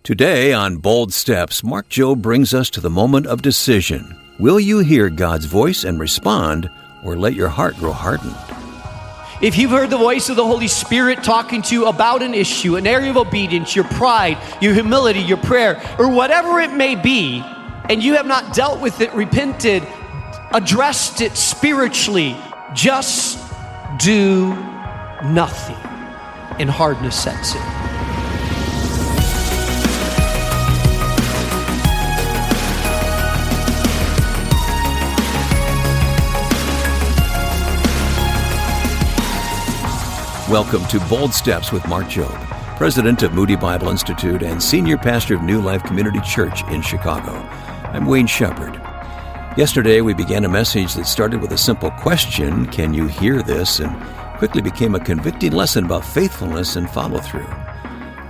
Today on Bold Steps, Mark Jobe brings us to the moment of decision. Will you hear God's voice and respond, or let your heart grow hardened? If you've heard the voice of the Holy Spirit talking to you about an issue, an area of obedience, your pride, your humility, your prayer, or whatever it may be, and you have not dealt with it, repented, addressed it spiritually, just do nothing, and hardness sets in. Welcome to Bold Steps with Mark Jobe, President of Moody Bible Institute and Senior Pastor of New Life Community Church in Chicago. I'm Wayne Shepherd. Yesterday we began a message that started with a simple question, can you hear this? And quickly became a convicting lesson about faithfulness and follow-through.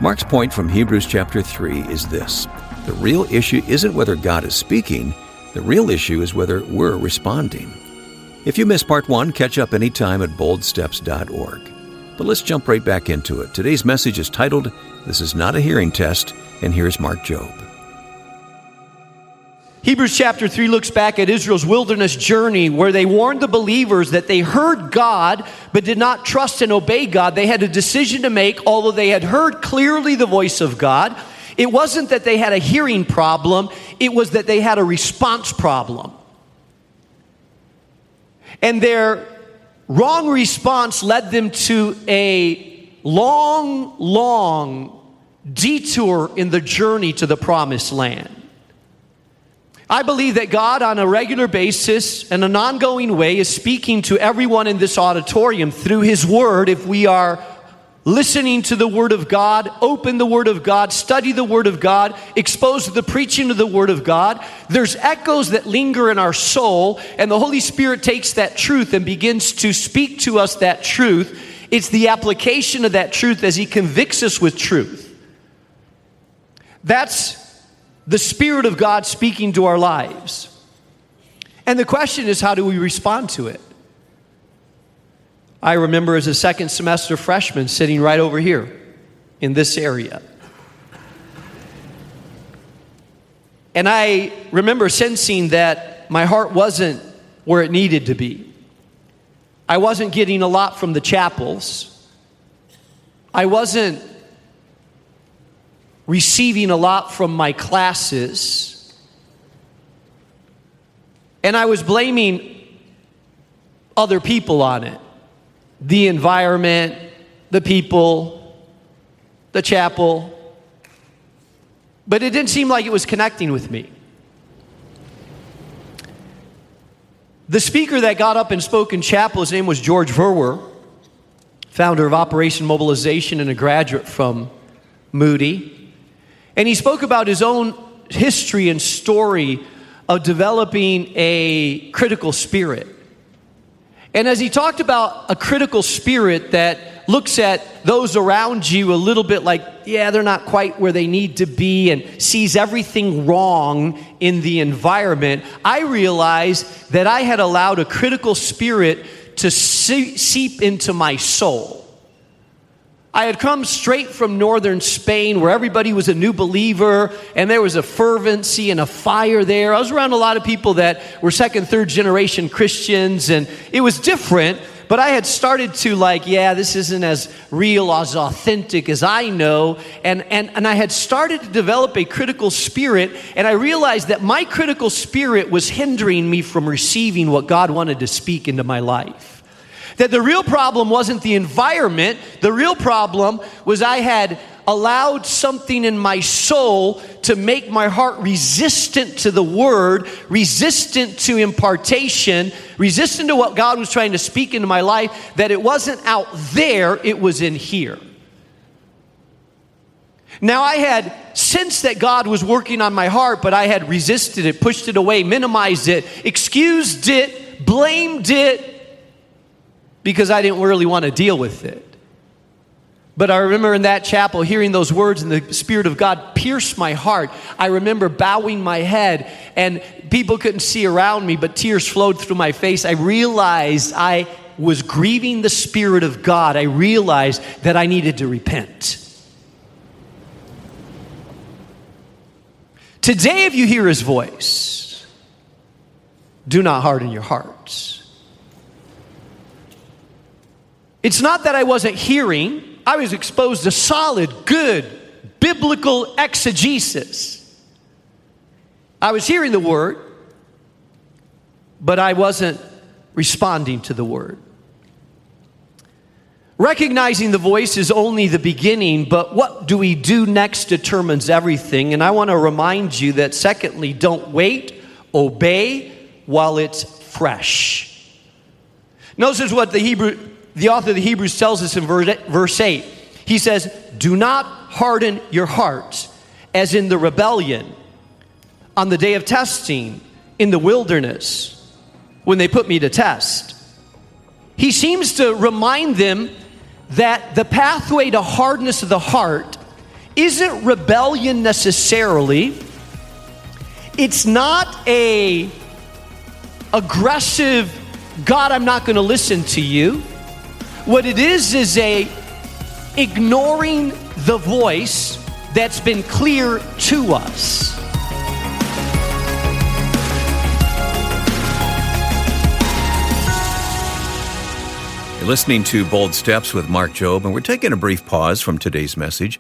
Mark's point from Hebrews chapter 3 is this: the real issue isn't whether God is speaking, the real issue is whether we're responding. If you missed part 1, catch up anytime at boldsteps.org. But let's jump right back into it. Today's message is titled, This is Not a Hearing Test, and here's Mark Jobe. Hebrews chapter 3 looks back at Israel's wilderness journey where they warned the believers that they heard God but did not trust and obey God. They had a decision to make, although they had heard clearly the voice of God. It wasn't that they had a hearing problem, it was that they had a response problem. And their wrong response led them to a long detour in the journey to the promised land. I believe that God on a regular basis and an ongoing way is speaking to everyone in this auditorium through His Word. If we are listening to the Word of God, open the Word of God, study the Word of God, exposed to the preaching of the Word of God, there's echoes that linger in our soul, and the Holy Spirit takes that truth and begins to speak to us that truth. It's the application of that truth as He convicts us with truth. That's the Spirit of God speaking to our lives. And the question is, how do we respond to it? I remember as a second semester freshman sitting right over here in this area. And I remember sensing that my heart wasn't where it needed to be. I wasn't getting a lot from the chapels. I wasn't receiving a lot from my classes. And I was blaming other people on it. The environment, the people, the chapel. But it didn't seem like it was connecting with me. The speaker that got up and spoke in chapel, his name was George Verwer, founder of Operation Mobilization and a graduate from Moody. And he spoke about his own history and story of developing a critical spirit. And as he talked about a critical spirit that looks at those around you a little bit like, yeah, they're not quite where they need to be, and sees everything wrong in the environment, I realized that I had allowed a critical spirit to seep into my soul. I had come straight from northern Spain where everybody was a new believer and there was a fervency and a fire there. I was around a lot of people that were second, third generation Christians, and it was different, but I had started to this isn't as real, as authentic as I know, and I had started to develop a critical spirit, and I realized that my critical spirit was hindering me from receiving what God wanted to speak into my life. That the real problem wasn't the environment. The real problem was I had allowed something in my soul to make my heart resistant to the Word, resistant to impartation, resistant to what God was trying to speak into my life, that it wasn't out there, it was in here. Now, I had sensed that God was working on my heart, but I had resisted it, pushed it away, minimized it, excused it, blamed it, because I didn't really want to deal with it. But I remember in that chapel hearing those words and the Spirit of God pierced my heart. I remember bowing my head and people couldn't see around me, but tears flowed through my face. I realized I was grieving the Spirit of God. I realized that I needed to repent. Today, if you hear his voice, do not harden your hearts. It's not that I wasn't hearing. I was exposed to solid, good, biblical exegesis. I was hearing the word, but I wasn't responding to the word. Recognizing the voice is only the beginning, but what do we do next determines everything. And I want to remind you that secondly, don't wait, obey while it's fresh. Notice what the author of the Hebrews tells us in verse 8. He says, do not harden your hearts as in the rebellion on the day of testing in the wilderness when they put me to test. He seems to remind them that the pathway to hardness of the heart isn't rebellion necessarily. It's not a aggressive, God, I'm not going to listen to you. What it is a ignoring the voice that's been clear to us. You're listening to Bold Steps with Mark Jobe, and we're taking a brief pause from today's message.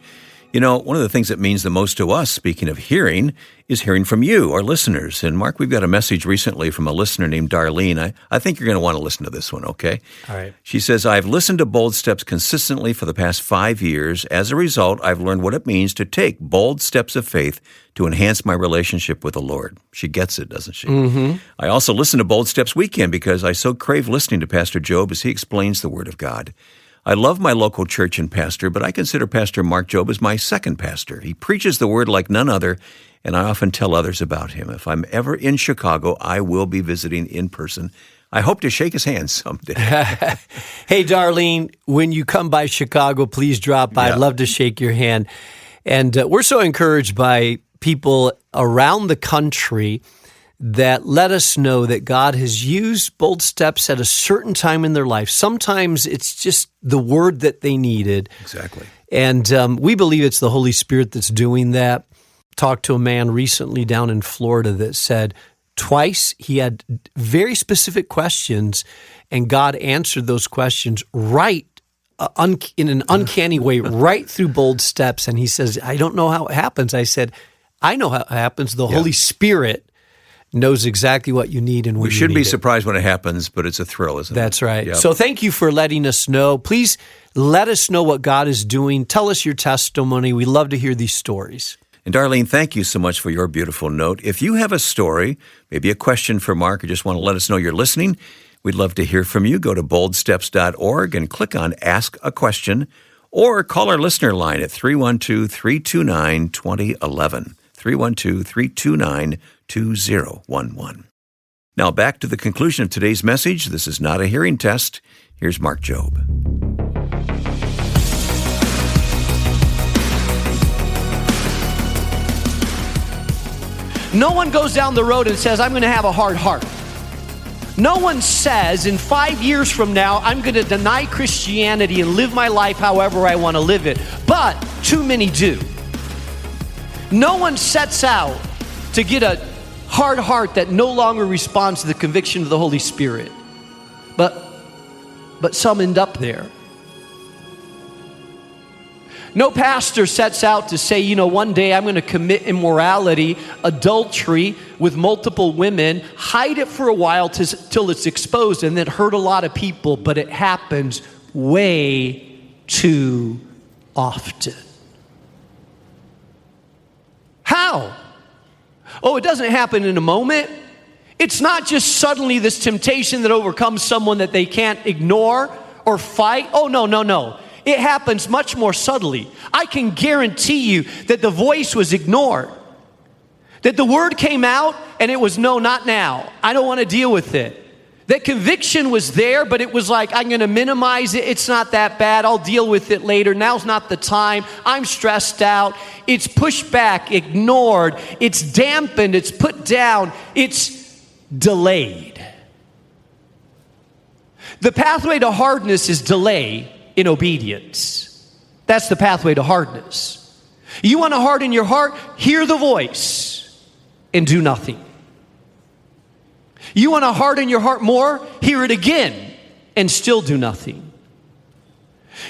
You know, one of the things that means the most to us, speaking of hearing, is hearing from you, our listeners. And Mark, we've got a message recently from a listener named Darlene. I think you're going to want to listen to this one, okay? All right. She says, I've listened to Bold Steps consistently for the past 5 years. As a result, I've learned what it means to take bold steps of faith to enhance my relationship with the Lord. She gets it, doesn't she? Mm-hmm. I also listen to Bold Steps Weekend because I so crave listening to Pastor Jobe as he explains the Word of God. I love my local church and pastor, but I consider Pastor Mark Jobe as my second pastor. He preaches the Word like none other, and I often tell others about him. If I'm ever in Chicago, I will be visiting in person. I hope to shake his hand someday. Hey, Darlene, when you come by Chicago, please drop by. Yeah. I'd love to shake your hand. And we're so encouraged by people around the country that let us know that God has used Bold Steps at a certain time in their life. Sometimes it's just the word that they needed. Exactly. And we believe it's the Holy Spirit that's doing that. Talked to a man recently down in Florida that said twice he had very specific questions, and God answered those questions right in an uncanny way, right through Bold Steps. And he says, I don't know how it happens. I said, I know how it happens. The Holy Spirit knows exactly what you need and when you need it. We shouldn't be surprised when it happens, but it's a thrill, isn't it? That's right. Yep. So thank you for letting us know. Please let us know what God is doing. Tell us your testimony. We love to hear these stories. And Darlene, thank you so much for your beautiful note. If you have a story, maybe a question for Mark, or just want to let us know you're listening, we'd love to hear from you. Go to boldsteps.org and click on Ask a Question, or call our listener line at 312-329-2011. 312-329-2011. Now back to the conclusion of today's message. This is not a hearing test. Here's Mark Jobe. No one goes down the road and says, I'm going to have a hard heart. No one says, in 5 years from now, I'm going to deny Christianity and live my life however I want to live it. But too many do. No one sets out to get a hard heart that no longer responds to the conviction of the Holy Spirit. But some end up there. No pastor sets out to say, you know, one day I'm going to commit immorality, adultery with multiple women, hide it for a while till it's exposed and then hurt a lot of people, but it happens way too often. How? Oh, it doesn't happen in a moment. It's not just suddenly this temptation that overcomes someone that they can't ignore or fight. Oh, no. It happens much more subtly. I can guarantee you that the voice was ignored. That the word came out and it was, no, not now. I don't want to deal with it. That conviction was there, but it was like, I'm going to minimize it. It's not that bad. I'll deal with it later. Now's not the time. I'm stressed out. It's pushed back, ignored. It's dampened. It's put down. It's delayed. The pathway to hardness is delay in obedience. That's the pathway to hardness. You want to harden your heart? Hear the voice. and do nothing. You want to harden your heart more? Hear it again and still do nothing.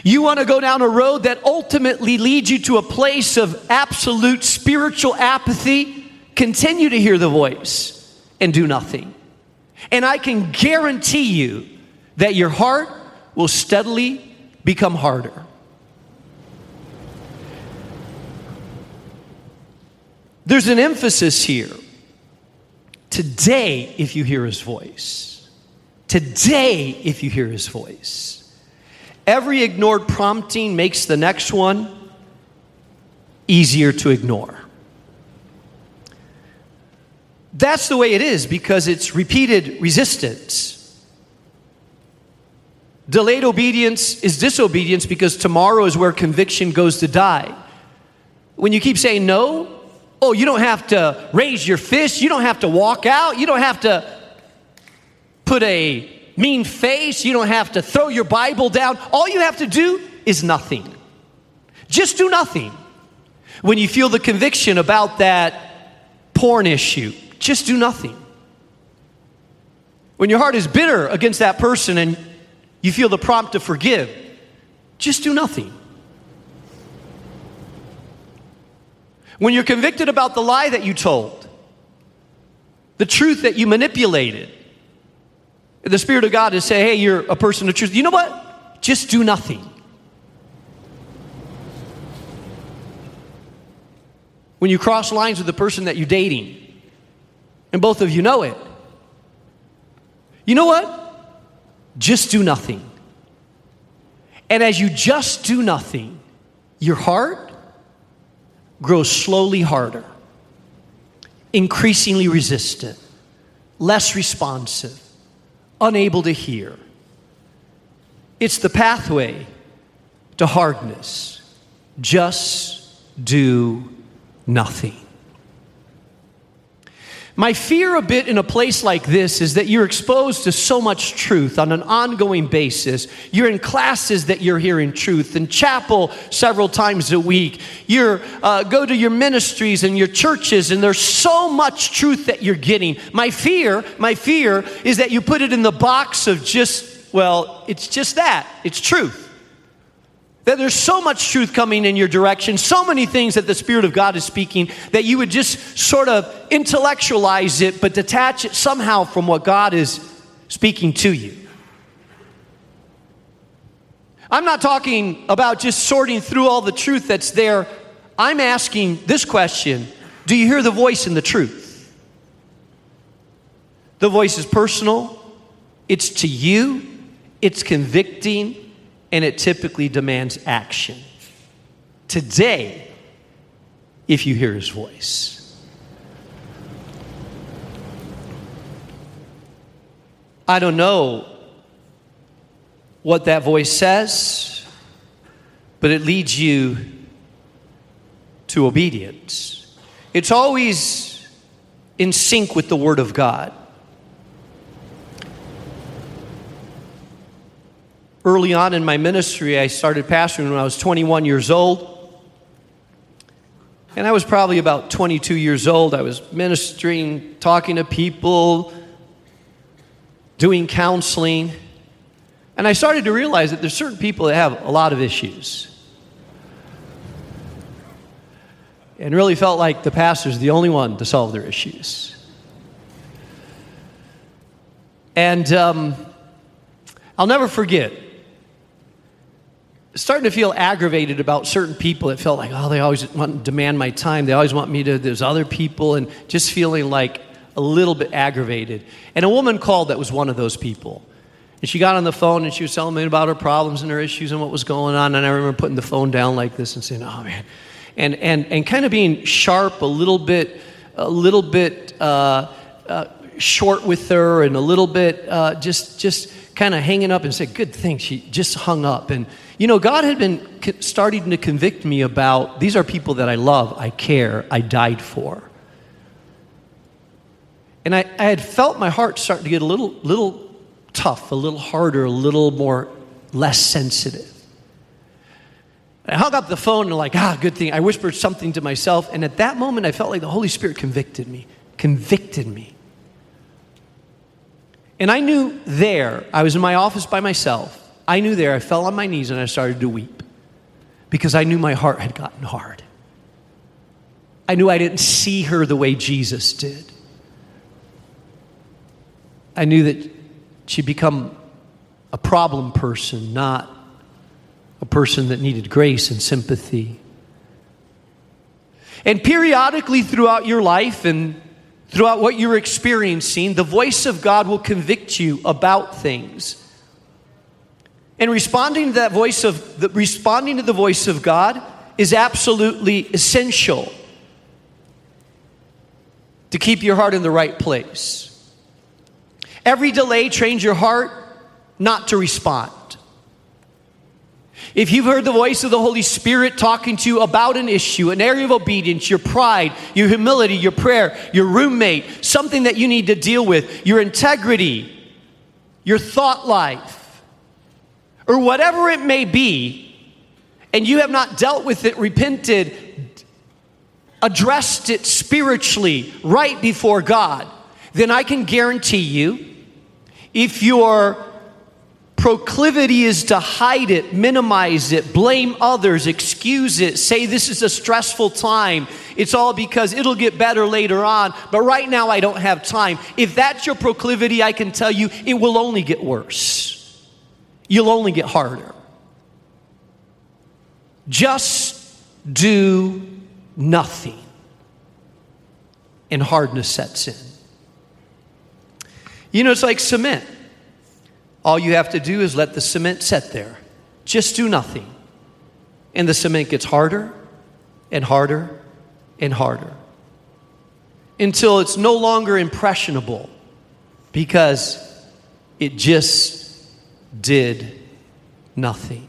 You want to go down a road that ultimately leads you to a place of absolute spiritual apathy? Continue to hear the voice and do nothing. And I can guarantee you that your heart will steadily become harder. There's an emphasis here. Today, if you hear his voice. Today, if you hear his voice. Every ignored prompting makes the next one easier to ignore. That's the way it is because it's repeated resistance. Delayed obedience is disobedience because tomorrow is where conviction goes to die. When you keep saying no, oh, you don't have to raise your fist, you don't have to walk out, you don't have to put a mean face, you don't have to throw your Bible down. All you have to do is nothing. Just do nothing. When you feel the conviction about that porn issue, just do nothing. When your heart is bitter against that person and you feel the prompt to forgive, just do nothing. When you're convicted about the lie that you told, the truth that you manipulated, the Spirit of God is saying, hey, you're a person of truth. You know what? Just do nothing. When you cross lines with the person that you're dating, and both of you know it, you know what? Just do nothing. And as you just do nothing, your heart grows slowly harder, increasingly resistant, less responsive, unable to hear. It's the pathway to hardness. Just do nothing. My fear a bit in a place like this is that you're exposed to so much truth on an ongoing basis. You're in classes that you're hearing truth, in chapel several times a week. You go to your ministries and your churches, and there's so much truth that you're getting. My fear is that you put it in the box of just, well, it's just that. It's truth. That there's so much truth coming in your direction, so many things that the Spirit of God is speaking, that you would just sort of intellectualize it, but detach it somehow from what God is speaking to you. I'm not talking about just sorting through all the truth that's there. I'm asking this question: do you hear the voice in the truth? The voice is personal, it's to you, it's convicting, and it typically demands action. Today, if you hear his voice. I don't know what that voice says, but it leads you to obedience. It's always in sync with the Word of God. Early on in my ministry, I started pastoring when I was 21 years old. And I was probably about 22 years old. I was ministering, talking to people, doing counseling. And I started to realize that there's certain people that have a lot of issues. And really felt like the pastor's the only one to solve their issues. And I'll never forget starting to feel aggravated about certain people that felt like, oh, they always want to demand my time. They always want me to, there's other people, and just feeling like a little bit aggravated. And a woman called that was one of those people. And she got on the phone and she was telling me about her problems and her issues and what was going on. And I remember putting the phone down like this and saying, oh man. And kind of being sharp, a little bit short with her, and a little bit just kind of hanging up, and said, good thing she just hung up. And you know, God had been starting to convict me about, these are people that I love, I care, I died for. And I had felt my heart start to get a little tough, a little harder, a little more, less sensitive. I hung up the phone and good thing. I whispered something to myself, and at that moment I felt like the Holy Spirit convicted me. convicted me. And I knew there, I was in my office by myself, I knew there, I fell on my knees and I started to weep because I knew my heart had gotten hard. I knew I didn't see her the way Jesus did. I knew that she'd become a problem person, not a person that needed grace and sympathy. And periodically throughout your life and throughout what you're experiencing, the voice of God will convict you about things. And responding to the voice of God is absolutely essential to keep your heart in the right place. Every delay trains your heart not to respond. If you've heard the voice of the Holy Spirit talking to you about an issue, an area of obedience, your pride, your humility, your prayer, your roommate, something that you need to deal with, your integrity, your thought life, or whatever it may be, and you have not dealt with it, repented, addressed it spiritually right before God, then I can guarantee you, if your proclivity is to hide it, minimize it, blame others, excuse it, say this is a stressful time, it's all because it'll get better later on, but right now I don't have time. If that's your proclivity, I can tell you it will only get worse. You'll only get harder. Just do nothing, and hardness sets in. You know, it's like cement. All you have to do is let the cement set there. Just do nothing. And the cement gets harder and harder and harder until it's no longer impressionable because it just did nothing.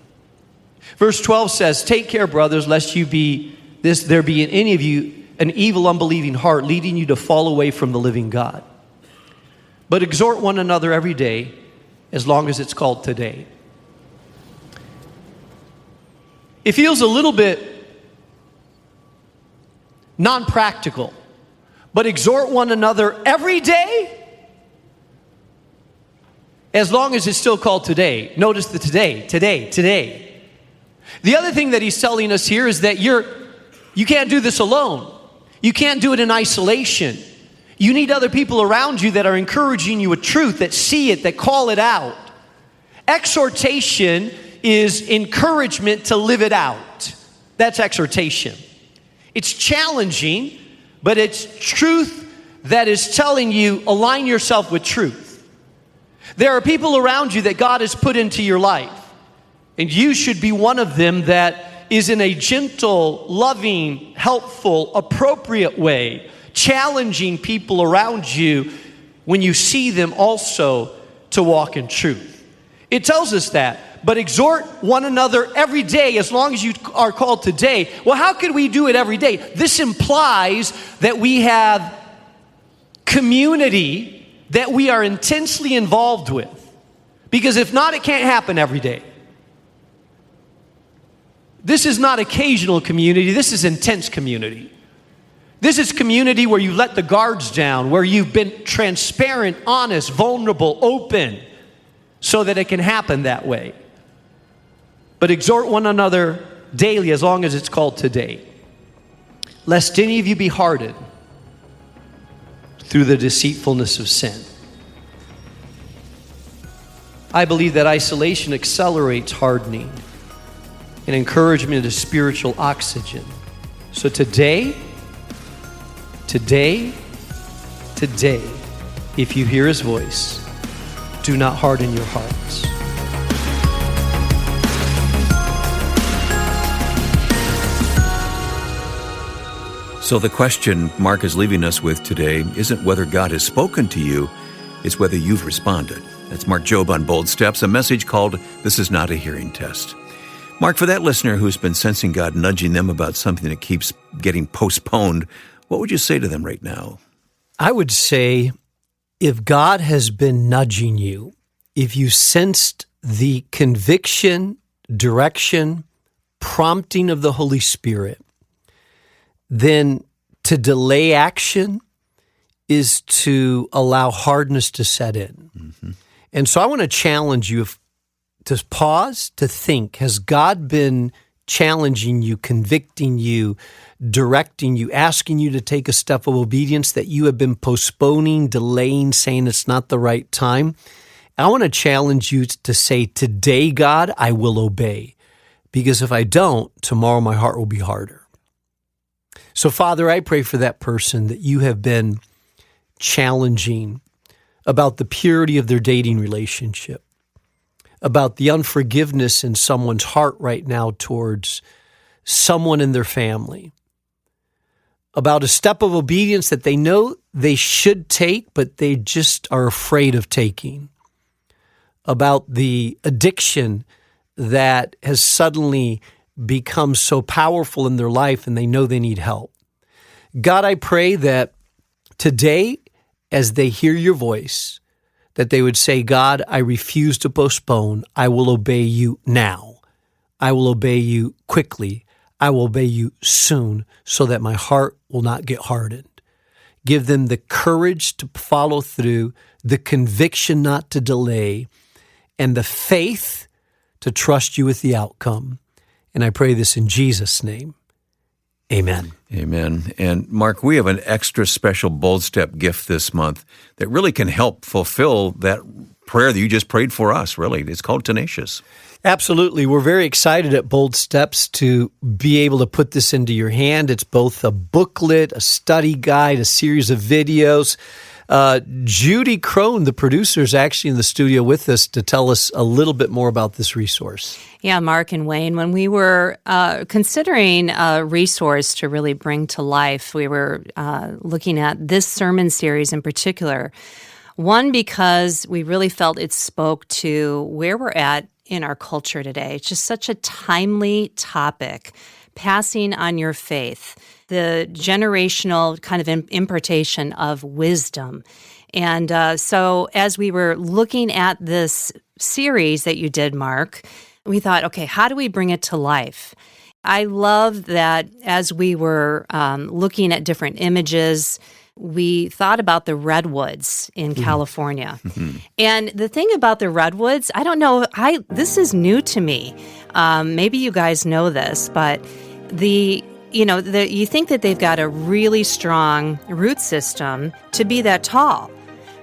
Verse 12 says, "Take care, brothers, lest there be in any of you an evil, unbelieving heart, leading you to fall away from the living God. But exhort one another every day, as long as it's called today." It feels a little bit non-practical, but exhort one another every day, as long as it's still called today. Notice the today. The other thing that he's telling us here is that you can't do this alone. You can't do it in isolation. You need other people around you that are encouraging you with truth, that see it, that call it out. Exhortation is encouragement to live it out. That's exhortation. It's challenging, but it's truth that is telling you, align yourself with truth. There are people around you that God has put into your life, and you should be one of them that is in a gentle, loving, helpful, appropriate way, challenging people around you when you see them also to walk in truth. It tells us that. But exhort one another every day, as long as you are called today. Well, how could we do it every day? This implies that we have community that we are intensely involved with. Because if not, it can't happen every day. This is not occasional community. This is intense community. This is community where you let the guards down, where you've been transparent, honest, vulnerable, open, so that it can happen that way. But exhort one another daily, as long as it's called today, lest any of you be hardened through the deceitfulness of sin. I believe that isolation accelerates hardening, and encouragement is spiritual oxygen. So today, if you hear his voice, do not harden your hearts. So the question Mark is leaving us with today isn't whether God has spoken to you, it's whether you've responded. That's Mark Jobe on Bold Steps, a message called "This is not a hearing test." Mark, for that listener who's been sensing God nudging them about something that keeps getting postponed, what would you say to them right now? I would say, if God has been nudging you, if you sensed the conviction, direction, prompting of the Holy Spirit, then to delay action is to allow hardness to set in. Mm-hmm. And so I want to challenge you to pause, to think, has God been challenging you, convicting you, directing you, asking you to take a step of obedience that you have been postponing, delaying, saying it's not the right time? I want to challenge you to say, today, God, I will obey. Because if I don't, tomorrow my heart will be harder. So, Father, I pray for that person that you have been challenging about the purity of their dating relationship, about the unforgiveness in someone's heart right now towards someone in their family, about a step of obedience that they know they should take, but they just are afraid of taking, about the addiction that has suddenly become so powerful in their life and they know they need help. God, I pray that today, as they hear your voice, that they would say, God, I refuse to postpone. I will obey you now. I will obey you quickly. I will obey you soon so that my heart will not get hardened. Give them the courage to follow through, the conviction not to delay, and the faith to trust you with the outcome. And I pray this in Jesus' name. Amen. Amen. And Mark, we have an extra special Bold Step gift this month that really can help fulfill that prayer that you just prayed for us, really. It's called Tenacious. Absolutely. We're very excited at Bold Steps to be able to put this into your hand. It's both a booklet, a study guide, a series of videos. Judy Crone, the producer, is actually in the studio with us to tell us a little bit more about this resource. Yeah, Mark and Wayne, when we were considering a resource to really bring to life, we were looking at this sermon series in particular. One, because we really felt it spoke to where we're at in our culture today. It's just such a timely topic, passing on your faith, the generational kind of impartation of wisdom. And so as we were looking at this series that you did, Mark, we thought, okay, how do we bring it to life? I love that as we were looking at different images, we thought about the redwoods in California. Mm-hmm. And the thing about the redwoods, I don't know, this is new to me. Maybe you guys know this, but you think that they've got a really strong root system to be that tall.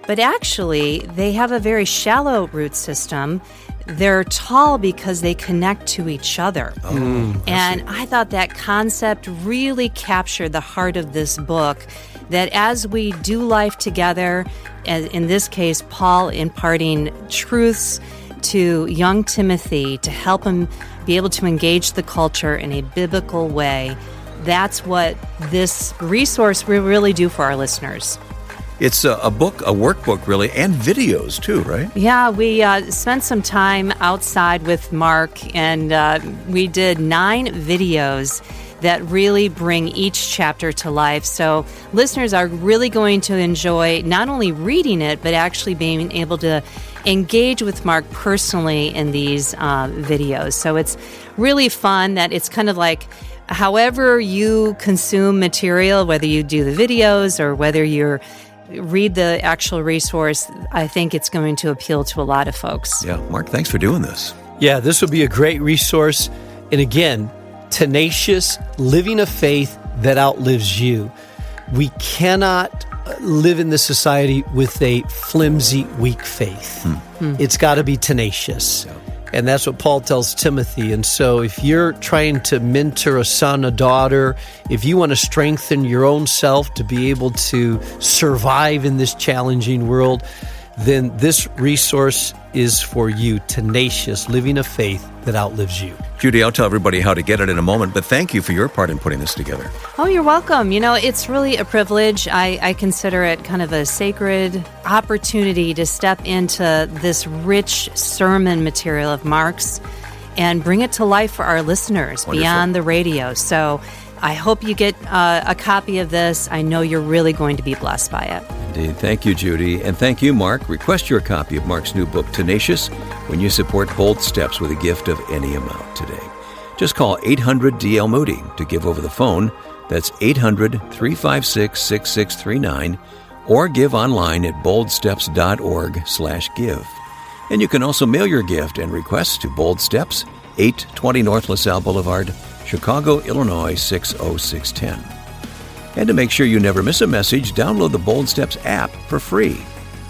But actually, they have a very shallow root system. They're tall because they connect to each other. And I thought that concept really captured the heart of this book, that as we do life together, as in this case, Paul imparting truths to young Timothy to help him be able to engage the culture in a biblical way. That's what this resource will really do for our listeners. It's a book, a workbook, really, and videos, too, right? Yeah, we spent some time outside with Mark, and we did 9 videos that really bring each chapter to life. So listeners are really going to enjoy not only reading it, but actually being able to engage with Mark personally in these videos. So it's really fun that it's kind of like however you consume material, whether you do the videos or whether you're read the actual resource, I think it's going to appeal to a lot of folks. Yeah, Mark, thanks for doing this. Yeah, this will be a great resource. And again, tenacious, living a faith that outlives you. We cannot live in this society with a flimsy, weak faith. It's got to be tenacious. Yeah. And that's what Paul tells Timothy. And so if you're trying to mentor a son, a daughter, if you want to strengthen your own self to be able to survive in this challenging world, then this resource is for you, Tenacious, Living a Faith That Outlives You. Judy, I'll tell everybody how to get it in a moment, but thank you for your part in putting this together. Oh, you're welcome. You know, it's really a privilege. I consider it kind of a sacred opportunity to step into this rich sermon material of Mark's and bring it to life for our listeners. Wonderful. Beyond the radio. So I hope you get a copy of this. I know you're really going to be blessed by it. Indeed. Thank you, Judy. And thank you, Mark. Request your copy of Mark's new book, Tenacious, when you support Bold Steps with a gift of any amount today. Just call 800-DL Moody to give over the phone. That's 800-356-6639. or give online at boldsteps.org/give. And you can also mail your gift and requests to Bold Steps, 820 North LaSalle Boulevard, Chicago, Illinois 60610. And to make sure you never miss a message, download the Bold Steps app for free.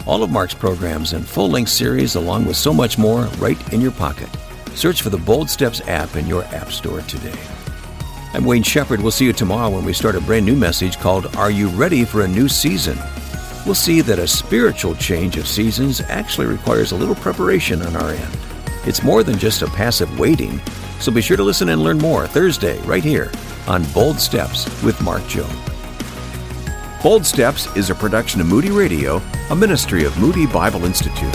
All of Mark's programs and full-length series, along with so much more, right in your pocket. Search for the Bold Steps app in your app store today. I'm Wayne Shepherd. We'll see you tomorrow when we start a brand new message called Are You Ready for a New Season? We'll see that a spiritual change of seasons actually requires a little preparation on our end. It's more than just a passive waiting, so be sure to listen and learn more Thursday right here on Bold Steps with Mark Jobe. Bold Steps is a production of Moody Radio, a ministry of Moody Bible Institute.